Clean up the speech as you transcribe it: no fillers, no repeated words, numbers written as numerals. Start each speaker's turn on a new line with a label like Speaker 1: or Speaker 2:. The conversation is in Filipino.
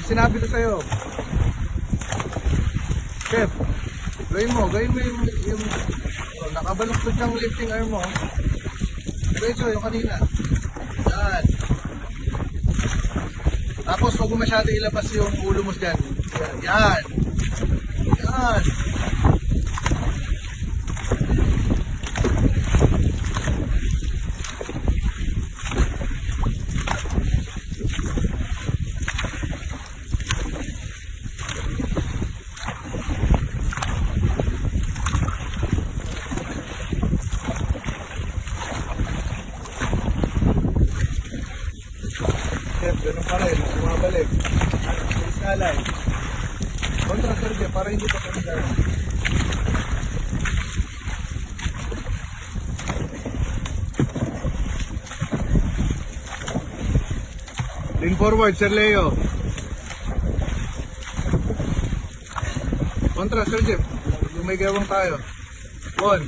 Speaker 1: sinabi ko sa'yo. Chef, gawin mo yung nakabaluktot ng lifting arm mo. Diretso, yung kanina. Yan. Tapos huwag mo masyado ilabas yung ulo mo dyan. Yan. Yan. Chef, ganun pa rin. Bumabalik. Iskalay. Kontra, Sergio, para hindi pa kami gano'n. Lean forward, Sir Leo. Kontra, Sergio. Lumigawang tayo. 1.